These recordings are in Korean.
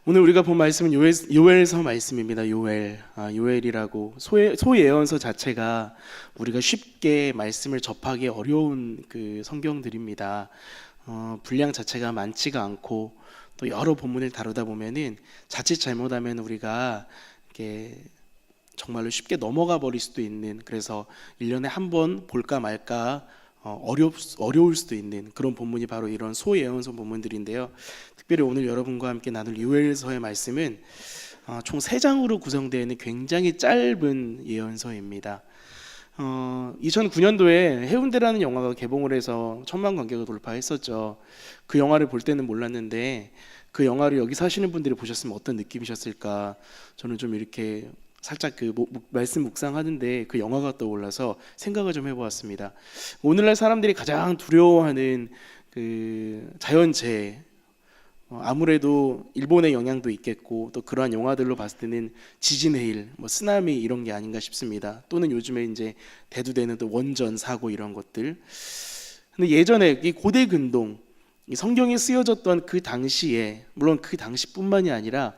오늘 우리가 본 말씀은 요엘서 말씀입니다. 요엘이라고 소예언서 자체가 우리가 쉽게 말씀을 접하기 어려운 그 성경들입니다. 분량 자체가 많지가 않고 또 여러 본문을 다루다 보면은 자칫 잘못하면 우리가 이렇게 정말로 쉽게 넘어가 버릴 수도 있는, 그래서 1년에 한 번 볼까 말까 어려울 수도 있는 그런 본문이 바로 이런 소예언서 본문들인데요. 특별히 오늘 여러분과 함께 나눌 요엘서의 말씀은 총 3장으로 구성되어 있는 굉장히 짧은 예언서입니다. 2009년도에 해운대라는 영화가 개봉을 해서 1,000만 관객을 돌파했었죠. 그 영화를 볼 때는 몰랐는데 그 영화를 여기 사시는 분들이 보셨으면 어떤 느낌이셨을까. 저는 좀 이렇게 살짝 그 말씀 묵상하는데 그 영화가 떠올라서 생각을 좀 해보았습니다. 오늘날 사람들이 가장 두려워하는 그 자연재해, 아무래도 일본의 영향도 있겠고 또 그러한 영화들로 봤을 때는 지진의 일, 쓰나미 이런 게 아닌가 싶습니다. 또는 요즘에 이제 대두되는 또 원전 사고 이런 것들. 근데 예전에 이 고대 근동, 이 성경이 쓰여졌던 그 당시에, 물론 그 당시뿐만이 아니라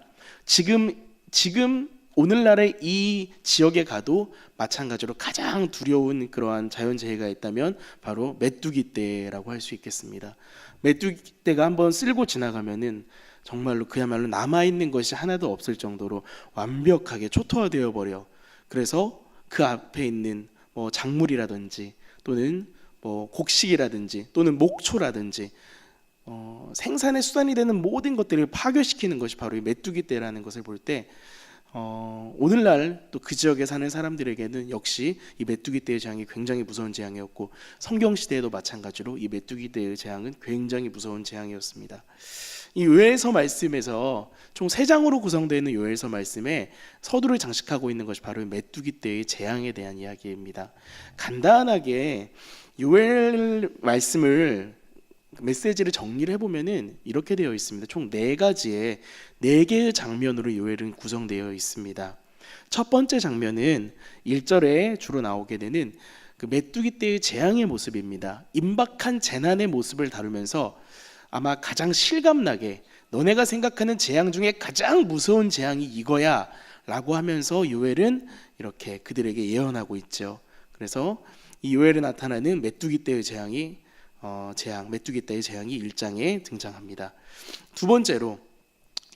지금 오늘날의 이 지역에 가도 마찬가지로 가장 두려운 그러한 자연재해가 있다면 바로 메뚜기 떼라고 할 수 있겠습니다. 메뚜기 떼가 한번 쓸고 지나가면은 정말로 그야말로 남아있는 것이 하나도 없을 정도로 완벽하게 초토화되어 버려. 그래서 그 앞에 있는 작물이라든지 또는 곡식이라든지 또는 목초라든지 생산의 수단이 되는 모든 것들을 파괴시키는 것이 바로 이 메뚜기 떼라는 것을 볼 때 오늘날 또 그 지역에 사는 사람들에게는 역시 이 메뚜기 떼의 재앙이 굉장히 무서운 재앙이었고 성경 시대에도 마찬가지로 이 메뚜기 떼의 재앙은 굉장히 무서운 재앙이었습니다. 이 요엘서 말씀에서 총 3장으로 구성되어 있는 요엘서 말씀에 서두를 장식하고 있는 것이 바로 메뚜기 떼의 재앙에 대한 이야기입니다. 간단하게 요엘 말씀을 메시지를 정리를 해보면은 이렇게 되어 있습니다. 총 4개의 장면으로 요엘은 구성되어 있습니다. 첫 번째 장면은 1절에 주로 나오게 되는 그 메뚜기 떼의 재앙의 모습입니다. 임박한 재난의 모습을 다루면서 아마 가장 실감나게 너네가 생각하는 재앙 중에 가장 무서운 재앙이 이거야 라고 하면서 요엘은 이렇게 그들에게 예언하고 있죠. 그래서 이 요엘에 나타나는 메뚜기 떼의 메뚜기 떼의 재앙이 1장에 등장합니다. 두 번째로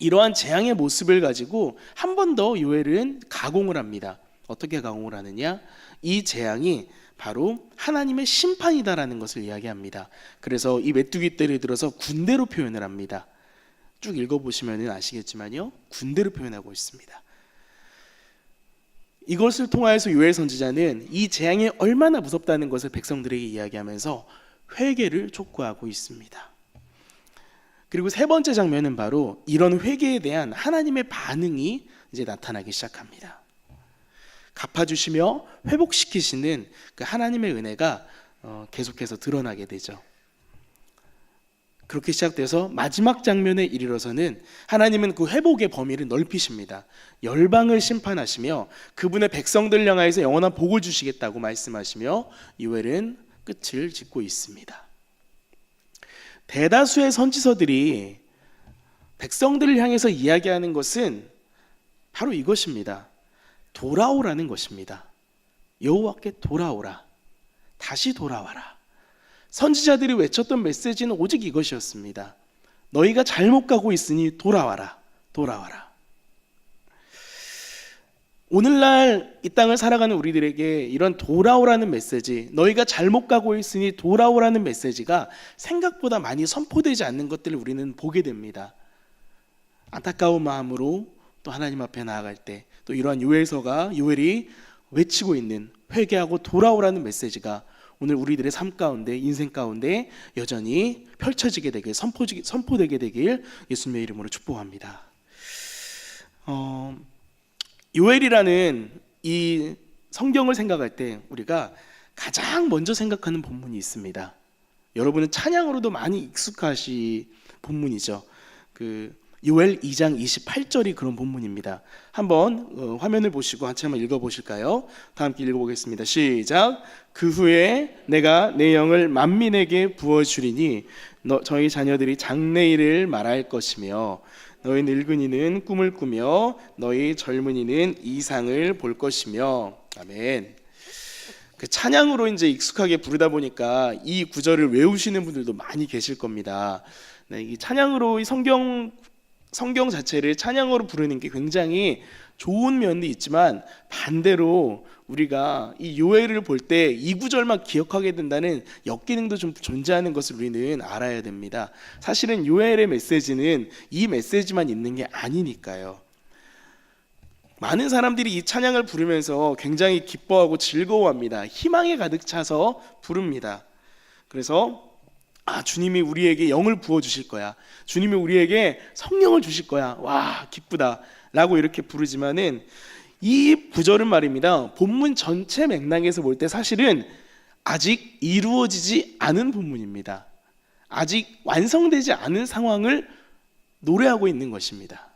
이러한 재앙의 모습을 가지고 한 번 더 요엘은 가공을 합니다. 어떻게 가공을 하느냐? 이 재앙이 바로 하나님의 심판이다라는 것을 이야기합니다. 그래서 이 메뚜기 떼를 들어서 군대로 표현을 합니다. 쭉 읽어보시면 아시겠지만요, 군대로 표현하고 있습니다. 이것을 통하여서 요엘 선지자는 이 재앙이 얼마나 무섭다는 것을 백성들에게 이야기하면서 회개를 촉구하고 있습니다. 그리고 세 번째 장면은 바로 이런 회개에 대한 하나님의 반응이 이제 나타나기 시작합니다. 갚아주시며 회복시키시는 그 하나님의 은혜가 계속해서 드러나게 되죠. 그렇게 시작돼서 마지막 장면에 이르러서는 하나님은 그 회복의 범위를 넓히십니다. 열방을 심판하시며 그분의 백성들 향하여서 영원한 복을 주시겠다고 말씀하시며 요엘은 끝을 짓고 있습니다. 대다수의 선지서들이 백성들을 향해서 이야기하는 것은 바로 이것입니다. 돌아오라는 것입니다. 여호와께 돌아오라. 다시 돌아와라. 선지자들이 외쳤던 메시지는 오직 이것이었습니다. 너희가 잘못 가고 있으니 돌아와라. 돌아와라. 오늘날 이 땅을 살아가는 우리들에게 이런 돌아오라는 메시지, 너희가 잘못 가고 있으니 돌아오라는 메시지가 생각보다 많이 선포되지 않는 것들을 우리는 보게 됩니다. 안타까운 마음으로 또 하나님 앞에 나아갈 때 또 이러한 요엘이 외치고 있는 회개하고 돌아오라는 메시지가 오늘 우리들의 삶 가운데, 인생 가운데 여전히 펼쳐지게 되길, 선포되게 되길 예수님의 이름으로 축복합니다. 요엘이라는 이 성경을 생각할 때 우리가 가장 먼저 생각하는 본문이 있습니다. 여러분은 찬양으로도 많이 익숙하시 본문이죠. 그 요엘 2장 28절이 그런 본문입니다. 한번 화면을 보시고 같이 한번 읽어보실까요? 다 함께 읽어보겠습니다. 시작. 그 후에 내가 내 영을 만민에게 부어주리니 저희 자녀들이 장래일을 말할 것이며 너희 늙은이는 꿈을 꾸며 너희 젊은이는 이상을 볼 것이며. 아멘. 그 찬양으로 이제 익숙하게 부르다 보니까 이 구절을 외우시는 분들도 많이 계실 겁니다. 네, 이 찬양으로 이 성경 자체를 찬양으로 부르는 게 굉장히 좋은 면도 있지만, 반대로 우리가 이 요엘을 볼 때 이 구절만 기억하게 된다는 역기능도 좀 존재하는 것을 우리는 알아야 됩니다. 사실은 요엘의 메시지는 이 메시지만 있는 게 아니니까요. 많은 사람들이 이 찬양을 부르면서 굉장히 기뻐하고 즐거워합니다. 희망에 가득 차서 부릅니다. 그래서 주님이 우리에게 영을 부어주실 거야, 주님이 우리에게 성령을 주실 거야, 와 기쁘다 라고 이렇게 부르지만은, 이 구절은 말입니다, 본문 전체 맥락에서 볼 때 사실은 아직 이루어지지 않은 본문입니다. 아직 완성되지 않은 상황을 노래하고 있는 것입니다.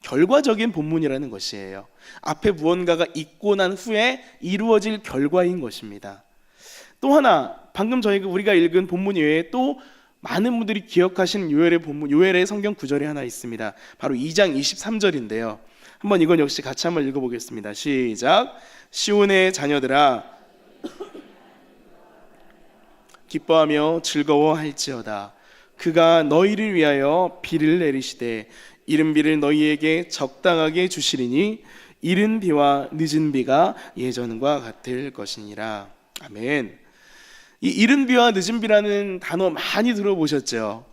결과적인 본문이라는 것이에요. 앞에 무언가가 있고 난 후에 이루어질 결과인 것입니다. 또 하나, 방금 우리가 읽은 본문 외에 또 많은 분들이 기억하시는 요엘의 성경 구절이 하나 있습니다. 바로 2장 23절인데요. 한번 이건 역시 같이 한번 읽어보겠습니다. 시작. 시온의 자녀들아 기뻐하며 즐거워할지어다. 그가 너희를 위하여 비를 내리시되 이른 비를 너희에게 적당하게 주시리니 이른 비와 늦은 비가 예전과 같을 것이니라. 아멘. 이 이른 비와 늦은 비라는 단어 많이 들어보셨죠?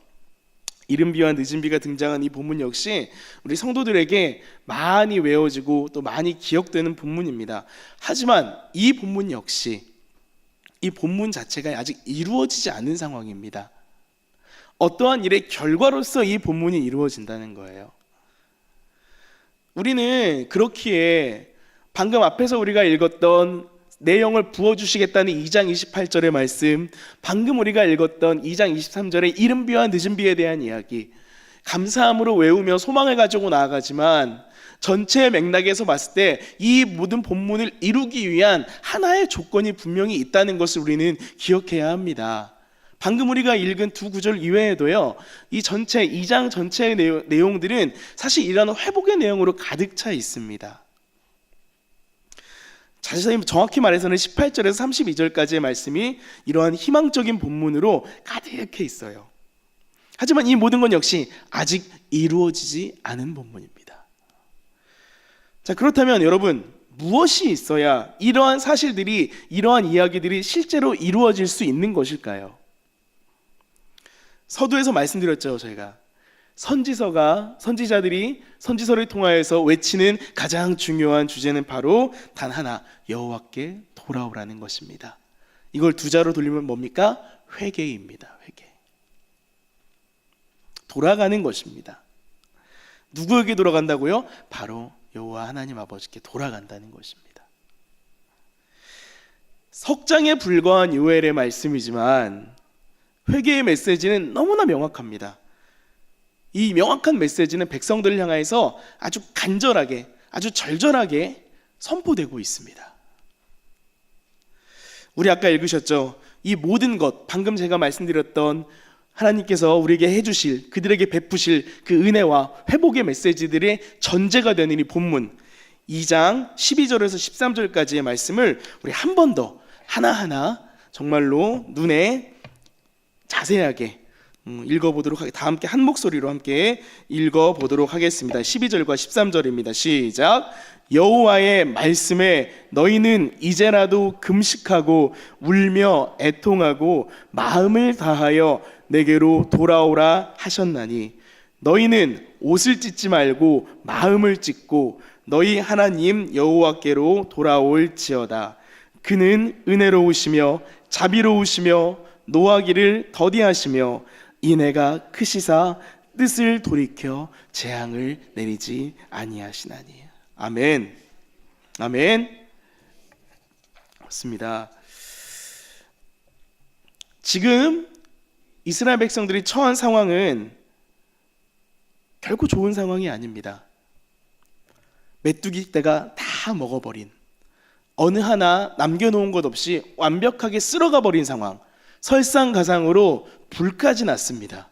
이른 비와 늦은 비가 등장한 이 본문 역시 우리 성도들에게 많이 외워지고 또 많이 기억되는 본문입니다. 하지만 이 본문 역시, 이 본문 자체가 아직 이루어지지 않은 상황입니다. 어떠한 일의 결과로서 이 본문이 이루어진다는 거예요. 우리는 그렇기에 방금 앞에서 우리가 읽었던 내용을 부어주시겠다는 2장 28절의 말씀, 방금 우리가 읽었던 2장 23절의 이른 비와 늦은 비에 대한 이야기, 감사함으로 외우며 소망을 가지고 나아가지만 전체 맥락에서 봤을 때 이 모든 본문을 이루기 위한 하나의 조건이 분명히 있다는 것을 우리는 기억해야 합니다. 방금 우리가 읽은 두 구절 이외에도요, 이 전체 2장 전체의 내용들은 사실 이런 회복의 내용으로 가득 차 있습니다. 자세히 정확히 말해서는 18절에서 32절까지의 말씀이 이러한 희망적인 본문으로 가득해 있어요. 하지만 이 모든 건 역시 아직 이루어지지 않은 본문입니다. 자, 그렇다면 여러분, 무엇이 있어야 이러한 사실들이, 이러한 이야기들이 실제로 이루어질 수 있는 것일까요? 서두에서 말씀드렸죠. 저희가 선지자들이 선지서를 통하여서 외치는 가장 중요한 주제는 바로 단 하나, 여호와께 돌아오라는 것입니다. 이걸 두 자로 돌리면 뭡니까? 회개입니다. 회개. 돌아가는 것입니다. 누구에게 돌아간다고요? 바로 여호와 하나님 아버지께 돌아간다는 것입니다. 석장에 불과한 요엘의 말씀이지만 회개의 메시지는 너무나 명확합니다. 이 명확한 메시지는 백성들을 향해서 아주 간절하게, 아주 절절하게 선포되고 있습니다. 우리 아까 읽으셨죠? 이 모든 것, 방금 제가 말씀드렸던 하나님께서 우리에게 해주실, 그들에게 베푸실 그 은혜와 회복의 메시지들의 전제가 되는 이 본문 2장 12절에서 13절까지의 말씀을 우리 한 번 더 하나하나 정말로 눈에 자세하게 읽어보도록 하겠습니다. 다 함께 한 목소리로 함께 읽어보도록 하겠습니다. 12절과 13절입니다. 시작. 여호와의 말씀에 너희는 이제라도 금식하고 울며 애통하고 마음을 다하여 내게로 돌아오라 하셨나니 너희는 옷을 찢지 말고 마음을 찢고 너희 하나님 여호와께로 돌아올지어다. 그는 은혜로우시며 자비로우시며 노하기를 더디하시며 인애가 크시사 뜻을 돌이켜 재앙을 내리지 아니하시나니. 아멘. 아멘. 맞습니다. 지금 이스라엘 백성들이 처한 상황은 결코 좋은 상황이 아닙니다. 메뚜기 떼가 다 먹어버린, 어느 하나 남겨놓은 것 없이 완벽하게 쓸어가 버린 상황, 설상가상으로 불까지 났습니다.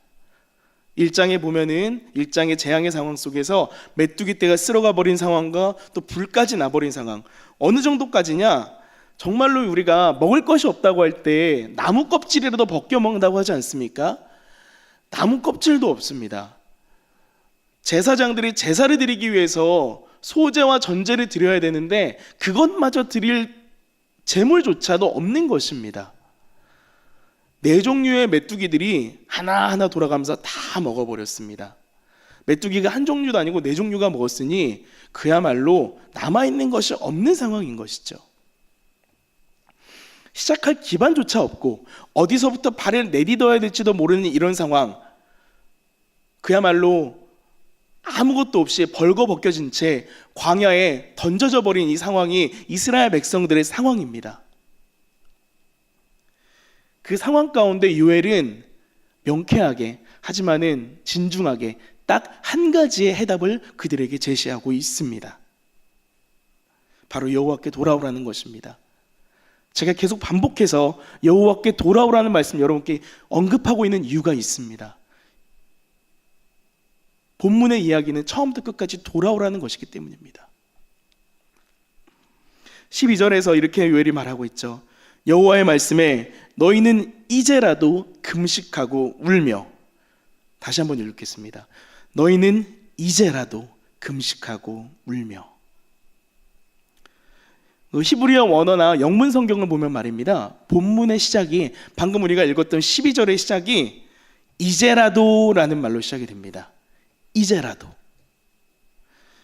1장에 보면은 1장의 재앙의 상황 속에서 메뚜기 떼가 쓸어가 버린 상황과 또 불까지 나버린 상황, 어느 정도까지냐, 정말로 우리가 먹을 것이 없다고 할 때 나무 껍질이라도 벗겨 먹는다고 하지 않습니까? 나무 껍질도 없습니다. 제사장들이 제사를 드리기 위해서 소제와 전제를 드려야 되는데 그것마저 드릴 재물조차도 없는 것입니다. 4종류의 메뚜기들이 하나하나 돌아가면서 다 먹어버렸습니다. 메뚜기가 한 종류도 아니고 4종류가 먹었으니 그야말로 남아있는 것이 없는 상황인 것이죠. 시작할 기반조차 없고 어디서부터 발을 내딛어야 될지도 모르는 이런 상황, 그야말로 아무것도 없이 벌거벗겨진 채 광야에 던져져 버린 이 상황이 이스라엘 백성들의 상황입니다. 그 상황 가운데 요엘은 명쾌하게, 하지만은 진중하게 딱 한 가지의 해답을 그들에게 제시하고 있습니다. 바로 여호와께 돌아오라는 것입니다. 제가 계속 반복해서 여호와께 돌아오라는 말씀 여러분께 언급하고 있는 이유가 있습니다. 본문의 이야기는 처음부터 끝까지 돌아오라는 것이기 때문입니다. 12절에서 이렇게 요엘이 말하고 있죠. 여호와의 말씀에 너희는 이제라도 금식하고 울며, 다시 한번 읽겠습니다. 너희는 이제라도 금식하고 울며. 히브리어 원어나 영문 성경을 보면 말입니다, 본문의 시작이 방금 우리가 읽었던 12절의 시작이 이제라도라는 말로 시작이 됩니다.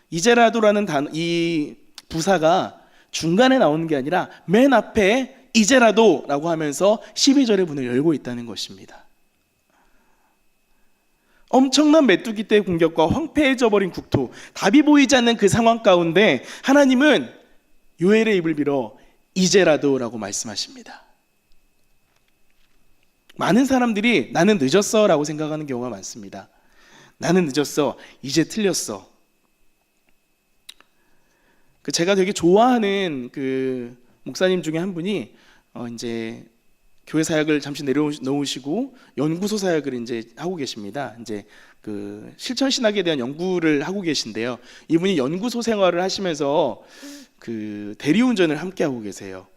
이제라도라는 이 부사가 중간에 나오는 게 아니라 맨 앞에 이제라도라고 하면서 12절의 문을 열고 있다는 것입니다. 엄청난 메뚜기 떼의 공격과 황폐해져 버린 국토, 답이 보이지 않는 그 상황 가운데 하나님은 요엘의 입을 빌어 이제라도라고 말씀하십니다. 많은 사람들이 나는 늦었어 라고 생각하는 경우가 많습니다. 나는 늦었어, 이제 틀렸어. 제가 되게 좋아하는 그 목사님 중에 한 분이 이제 교회 사역을 잠시 내려놓으시고 연구소 사역을 이제 하고 계십니다. 이제 그 실천 신학에 대한 연구를 하고 계신데요. 이분이 연구소 생활을 하시면서 그 대리운전을 함께 하고 계세요.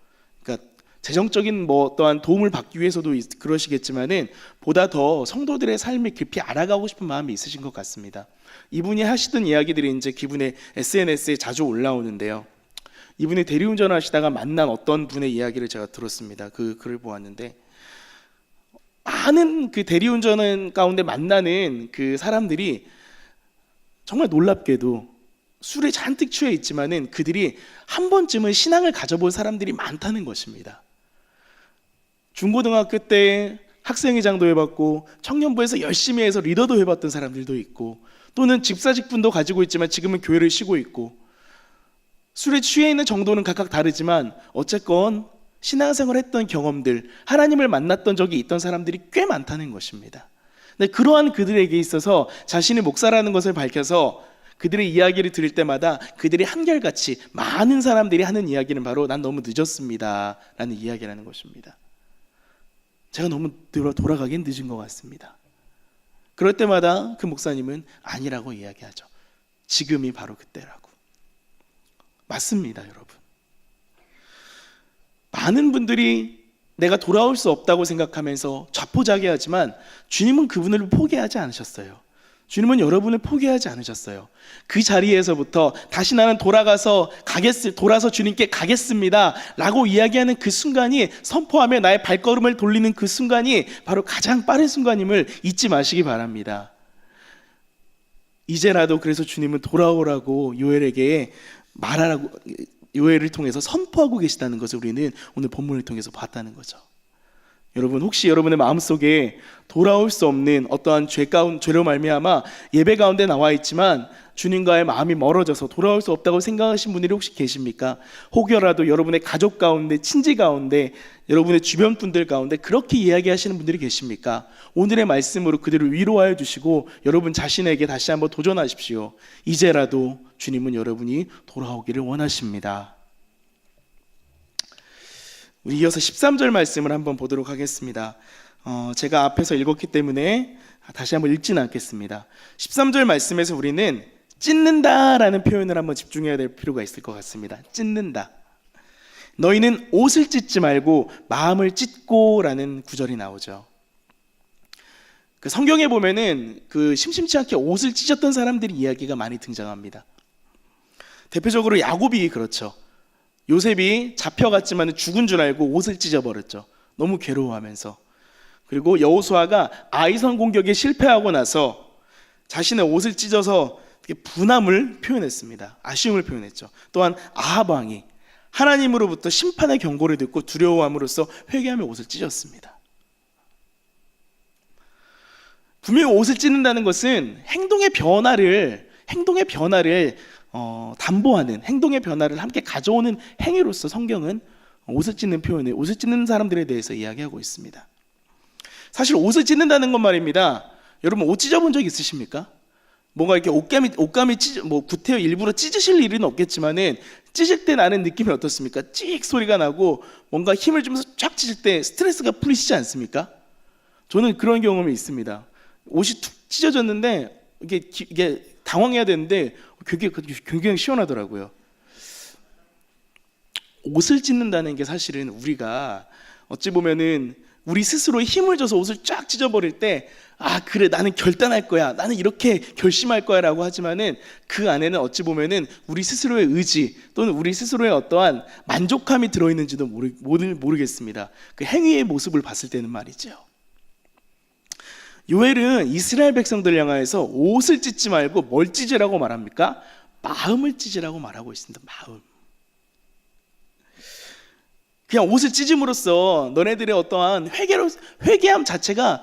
그러니까 재정적인 뭐 어떠한 도움을 받기 위해서도 그러시겠지만은 보다 더 성도들의 삶을 깊이 알아가고 싶은 마음이 있으신 것 같습니다. 이분이 하시던 이야기들이 이제 기분의 SNS에 자주 올라오는데요. 이분이 대리운전을 하시다가 만난 어떤 분의 이야기를 제가 들었습니다. 그 글을 보았는데, 많은 그 대리운전 가운데 만나는 그 사람들이 정말 놀랍게도 술에 잔뜩 취해 있지만은 그들이 한 번쯤은 신앙을 가져본 사람들이 많다는 것입니다. 중고등학교 때 학생회장도 해봤고 청년부에서 열심히 해서 리더도 해봤던 사람들도 있고, 또는 집사직분도 가지고 있지만 지금은 교회를 쉬고 있고, 술에 취해 있는 정도는 각각 다르지만 어쨌건 신앙생활 했던 경험들, 하나님을 만났던 적이 있던 사람들이 꽤 많다는 것입니다. 근데 그러한 그들에게 있어서 자신이 목사라는 것을 밝혀서 그들의 이야기를 들을 때마다 그들이 한결같이 많은 사람들이 하는 이야기는 바로 난 너무 늦었습니다 라는 이야기라는 것입니다. 제가 너무 돌아가긴 늦은 것 같습니다. 그럴 때마다 그 목사님은 아니라고 이야기하죠. 지금이 바로 그때라고. 맞습니다, 여러분. 많은 분들이 내가 돌아올 수 없다고 생각하면서 자포자기하지만 주님은 그분을 포기하지 않으셨어요. 주님은 여러분을 포기하지 않으셨어요. 그 자리에서부터 다시 나는 돌아서 주님께 가겠습니다 라고 이야기하는 그 순간이, 선포하며 나의 발걸음을 돌리는 그 순간이 바로 가장 빠른 순간임을 잊지 마시기 바랍니다. 이제라도 그래서 주님은 돌아오라고 요엘에게 말하라고, 요엘을 통해서 선포하고 계시다는 것을 우리는 오늘 본문을 통해서 봤다는 거죠. 여러분, 혹시 여러분의 마음속에 돌아올 수 없는 어떠한 죄로 말미암아 예배 가운데 나와 있지만 주님과의 마음이 멀어져서 돌아올 수 없다고 생각하신 분들이 혹시 계십니까? 혹여라도 여러분의 가족 가운데, 친지 가운데, 여러분의 주변 분들 가운데 그렇게 이야기하시는 분들이 계십니까? 오늘의 말씀으로 그들을 위로하여 주시고 여러분 자신에게 다시 한번 도전하십시오. 이제라도 주님은 여러분이 돌아오기를 원하십니다. 우리 이어서 13절 말씀을 한번 보도록 하겠습니다. 제가 앞에서 읽었기 때문에 다시 한번 읽지는 않겠습니다. 13절 말씀에서 우리는 찢는다라는 표현을 한번 집중해야 될 필요가 있을 것 같습니다. 찢는다. 너희는 옷을 찢지 말고 마음을 찢고라는 구절이 나오죠. 그 성경에 보면은 그 심심치 않게 옷을 찢었던 사람들의 이야기가 많이 등장합니다. 대표적으로 야곱이 그렇죠. 요셉이 잡혀갔지만 죽은 줄 알고 옷을 찢어버렸죠. 너무 괴로워하면서. 그리고 여호수아가 아이성 공격에 실패하고 나서 자신의 옷을 찢어서 분함을 표현했습니다. 아쉬움을 표현했죠. 또한 아합 왕이 하나님으로부터 심판의 경고를 듣고 두려워함으로써 회개하며 옷을 찢었습니다. 분명히 옷을 찢는다는 것은 행동의 변화를 담보하는, 행동의 변화를 함께 가져오는 행위로서 성경은 옷을 찢는 표현을, 옷을 찢는 사람들에 대해서 이야기하고 있습니다. 사실 옷을 찢는다는 건 말입니다. 여러분 옷 찢어본 적 있으십니까? 뭔가 이렇게 옷감이 구태여 일부러 찢으실 일은 없겠지만은 찢을 때 나는 느낌이 어떻습니까? 찍 소리가 나고 뭔가 힘을 주면서 쫙 찢을 때 스트레스가 풀리시지 않습니까? 저는 그런 경험이 있습니다. 옷이 툭 찢어졌는데 이게 당황해야 되는데 굉장히 시원하더라고요. 옷을 찢는다는 게 사실은 우리가 어찌 보면은 우리 스스로에 힘을 줘서 옷을 쫙 찢어버릴 때 그래 나는 결단할 거야, 나는 이렇게 결심할 거야 라고 하지만은 그 안에는 어찌 보면은 우리 스스로의 의지 또는 우리 스스로의 어떠한 만족함이 들어있는지도 모르겠습니다. 그 행위의 모습을 봤을 때는 말이죠. 요엘은 이스라엘 백성들 향하여서 옷을 찢지 말고 뭘 찢으라고 말합니까? 마음을 찢으라고 말하고 있습니다. 마음. 그냥 옷을 찢음으로써 너네들의 어떠한 회개 자체가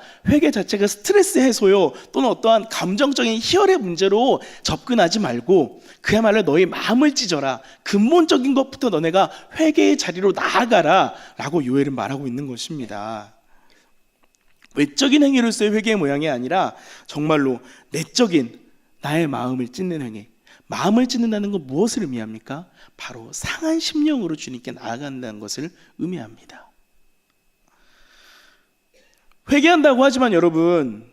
스트레스 해소요 또는 어떠한 감정적인 희열의 문제로 접근하지 말고 그야말로 너희 마음을 찢어라. 근본적인 것부터 너네가 회개의 자리로 나아가라 라고 요엘은 말하고 있는 것입니다. 외적인 행위로서의 회개의 모양이 아니라 정말로 내적인 나의 마음을 찢는 행위. 마음을 찢는다는 건 무엇을 의미합니까? 바로 상한 심령으로 주님께 나아간다는 것을 의미합니다. 회개한다고 하지만 여러분,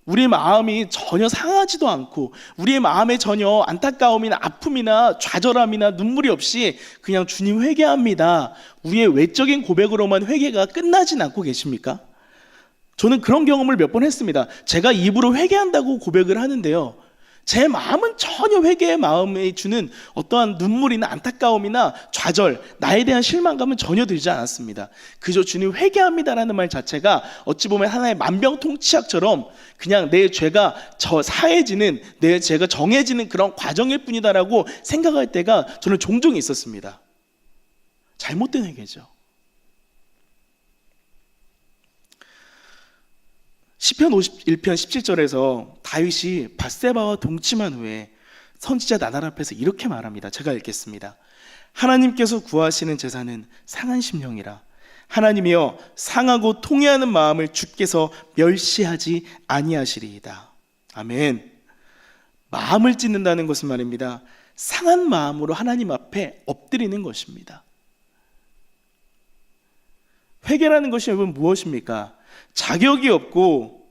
우리의 마음이 전혀 상하지도 않고 우리의 마음에 전혀 안타까움이나 아픔이나 좌절함이나 눈물이 없이 그냥 주님 회개합니다, 우리의 외적인 고백으로만 회개가 끝나진 않고 계십니까? 저는 그런 경험을 몇 번 했습니다. 제가 입으로 회개한다고 고백을 하는데요, 제 마음은 전혀 회개의 마음에 주는 어떠한 눈물이나 안타까움이나 좌절, 나에 대한 실망감은 전혀 들지 않았습니다. 그저 주님 회개합니다라는 말 자체가 어찌 보면 하나의 만병통치약처럼 그냥 내 죄가 사해지는, 내 죄가 정해지는 그런 과정일 뿐이다라고 생각할 때가 저는 종종 있었습니다. 잘못된 회개죠. 시편 51편 17절에서 다윗이 밧세바와 동침한 후에 선지자 나단 앞에서 이렇게 말합니다. 제가 읽겠습니다. 하나님께서 구하시는 제사는 상한 심령이라. 하나님이여 상하고 통회하는 마음을 주께서 멸시하지 아니하시리이다. 아멘. 마음을 찢는다는 것은 말입니다, 상한 마음으로 하나님 앞에 엎드리는 것입니다. 회개라는 것이 여러분 무엇입니까? 자격이 없고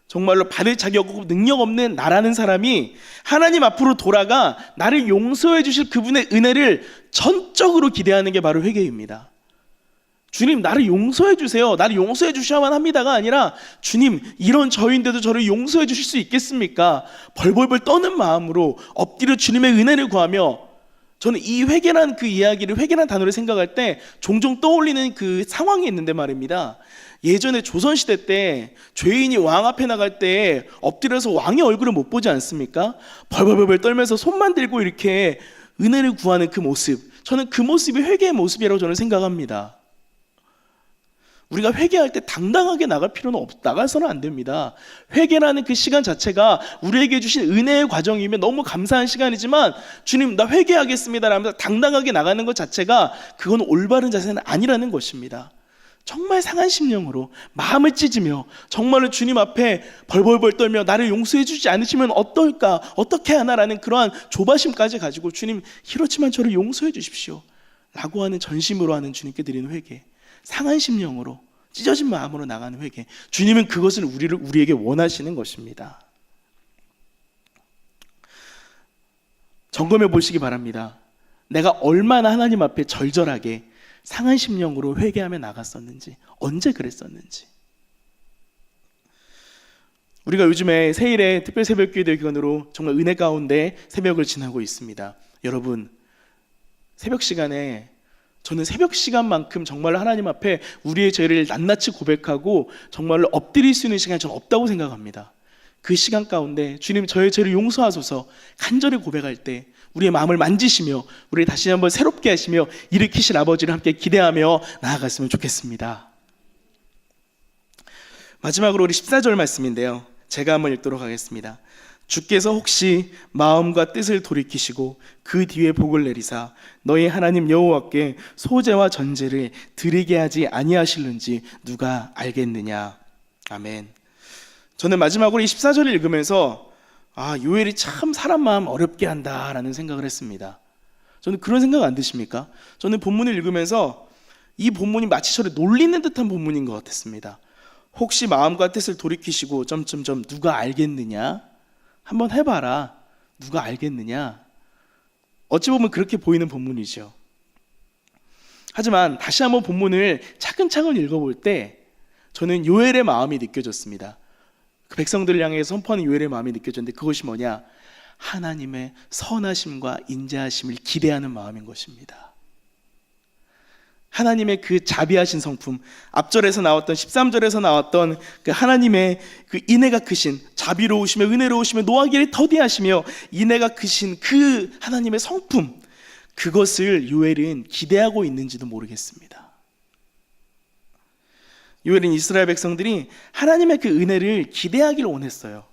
정말로 받을 자격 없고 능력 없는 나라는 사람이 하나님 앞으로 돌아가 나를 용서해 주실 그분의 은혜를 전적으로 기대하는 게 바로 회개입니다. 주님 나를 용서해 주세요, 나를 용서해 주셔야만 합니다가 아니라 주님 이런 저인데도 저를 용서해 주실 수 있겠습니까? 벌벌벌 떠는 마음으로 엎드려 주님의 은혜를 구하며, 저는 이 회개란 그 이야기를, 회개란 단어를 생각할 때 종종 떠올리는 그 상황이 있는데 말입니다. 예전에 조선시대 때 죄인이 왕 앞에 나갈 때 엎드려서 왕의 얼굴을 못 보지 않습니까? 벌벌벌 떨면서 손만 들고 이렇게 은혜를 구하는 그 모습, 저는 그 모습이 회개의 모습이라고 저는 생각합니다. 우리가 회개할 때 당당하게 나가서는 안 됩니다. 회개라는 그 시간 자체가 우리에게 주신 은혜의 과정이면 너무 감사한 시간이지만 주님 나 회개하겠습니다 라면서 당당하게 나가는 것 자체가 그건 올바른 자세는 아니라는 것입니다. 정말 상한 심령으로 마음을 찢으며 정말로 주님 앞에 벌벌벌 떨며 나를 용서해 주지 않으시면 어떨까, 어떻게 하나라는 그러한 조바심까지 가지고 주님 이렇지만 저를 용서해 주십시오 라고 하는 전심으로 하는 주님께 드리는 회개, 상한 심령으로 찢어진 마음으로 나가는 회개. 주님은 그것을 우리에게 원하시는 것입니다. 점검해 보시기 바랍니다. 내가 얼마나 하나님 앞에 절절하게 상한 심령으로 회개하며 나갔었는지, 언제 그랬었는지. 우리가 요즘에 세일에 특별 새벽 기도 기간으로 정말 은혜 가운데 새벽을 지나고 있습니다. 여러분, 새벽 시간에 저는 새벽 시간만큼 정말로 하나님 앞에 우리의 죄를 낱낱이 고백하고 정말로 엎드릴 수 있는 시간이 저는 없다고 생각합니다. 그 시간 가운데 주님 저의 죄를 용서하소서 간절히 고백할 때 우리의 마음을 만지시며 우리를 다시 한번 새롭게 하시며 일으키실 아버지를 함께 기대하며 나아갔으면 좋겠습니다. 마지막으로 우리 14절 말씀인데요, 제가 한번 읽도록 하겠습니다. 주께서 혹시 마음과 뜻을 돌이키시고 그 뒤에 복을 내리사 너희 하나님 여호와께 소제와 전제를 드리게 하지 아니하실는지 누가 알겠느냐. 아멘. 저는 마지막으로 이 14절을 읽으면서 요엘이 참 사람 마음 어렵게 한다라는 생각을 했습니다. 저는 그런 생각 안 드십니까? 저는 본문을 읽으면서 이 본문이 마치 저를 놀리는 듯한 본문인 것 같았습니다. 혹시 마음과 뜻을 돌이키시고 점점점 누가 알겠느냐? 한번 해봐라. 누가 알겠느냐? 어찌 보면 그렇게 보이는 본문이죠. 하지만 다시 한번 본문을 차근차근 읽어볼 때 저는 요엘의 마음이 느껴졌습니다. 그 백성들을 향해 선포하는 요엘의 마음이 느껴졌는데 그것이 뭐냐? 하나님의 선하심과 인자하심을 기대하는 마음인 것입니다. 하나님의 그 자비하신 성품, 앞절에서 나왔던 13절에서 나왔던 그 하나님의 그 인애가 크신, 자비로우시며 은혜로우시며 노하기를 더디하시며 인애가 크신 그 하나님의 성품, 그것을 요엘은 기대하고 있는지도 모르겠습니다. 요엘은 이스라엘 백성들이 하나님의 그 은혜를 기대하기를 원했어요.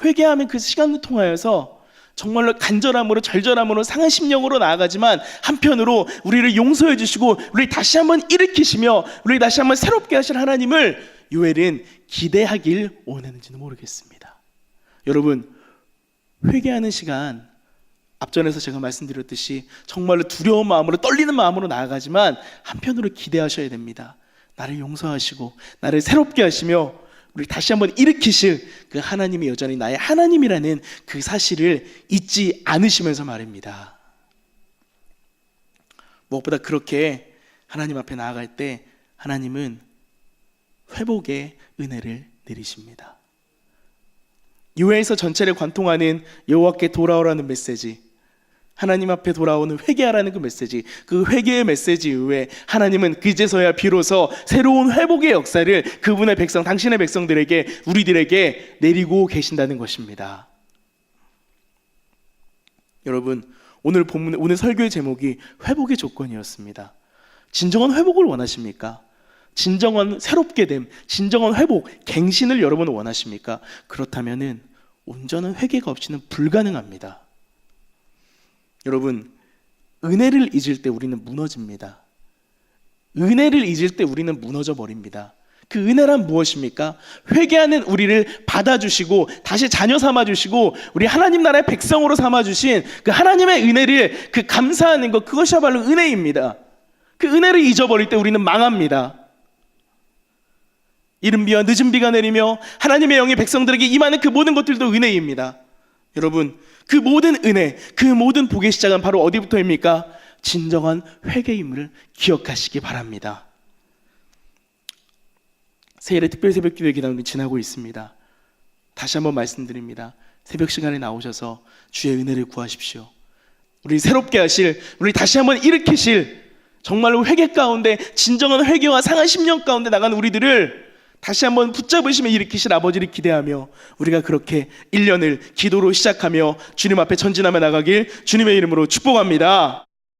회개하면 그 시간을 통하여서 정말로 간절함으로 절절함으로 상한 심령으로 나아가지만 한편으로 우리를 용서해 주시고 우리를 다시 한번 일으키시며 우리를 다시 한번 새롭게 하실 하나님을 요엘은 기대하길 원했는지는 모르겠습니다. 여러분, 회개하는 시간, 앞전에서 제가 말씀드렸듯이 정말로 두려운 마음으로 떨리는 마음으로 나아가지만 한편으로 기대하셔야 됩니다. 나를 용서하시고 나를 새롭게 하시며 우리 다시 한번 일으키실 그 하나님이 여전히 나의 하나님이라는 그 사실을 잊지 않으시면서 말입니다. 무엇보다 그렇게 하나님 앞에 나아갈 때 하나님은 회복의 은혜를 내리십니다. 요엘서 전체를 관통하는 여호와께 돌아오라는 메시지, 하나님 앞에 돌아오는 회개하라는 그 메시지, 그 회개의 메시지 이후에 하나님은 그제서야 비로소 새로운 회복의 역사를 그분의 백성, 당신의 백성들에게, 우리들에게 내리고 계신다는 것입니다. 여러분, 오늘 본문, 오늘 설교의 제목이 회복의 조건이었습니다. 진정한 회복을 원하십니까? 진정한 새롭게 됨, 진정한 회복, 갱신을 여러분은 원하십니까? 그렇다면은 온전한 회개가 없이는 불가능합니다. 여러분, 은혜를 잊을 때 우리는 무너집니다. 은혜를 잊을 때 우리는 무너져 버립니다. 그 은혜란 무엇입니까? 회개하는 우리를 받아주시고 다시 자녀 삼아주시고 우리 하나님 나라의 백성으로 삼아주신 그 하나님의 은혜를 그 감사하는 것, 그것이야말로 은혜입니다. 그 은혜를 잊어버릴 때 우리는 망합니다. 이른 비와 늦은 비가 내리며 하나님의 영이 백성들에게 임하는 그 모든 것들도 은혜입니다. 여러분, 그 모든 은혜, 그 모든 복의 시작은 바로 어디부터입니까? 진정한 회개임을 기억하시기 바랍니다. 세일의 특별 새벽 기도의 기간이 지나고 있습니다. 다시 한번 말씀드립니다. 새벽 시간에 나오셔서 주의 은혜를 구하십시오. 우리 새롭게 하실, 우리 다시 한번 일으키실, 정말로 회개 가운데 진정한 회개와 상한 심령 가운데 나간 우리들을 다시 한번 붙잡으시며 일으키실 아버지를 기대하며 우리가 그렇게 1년을 기도로 시작하며 주님 앞에 전진하며 나가길 주님의 이름으로 축복합니다.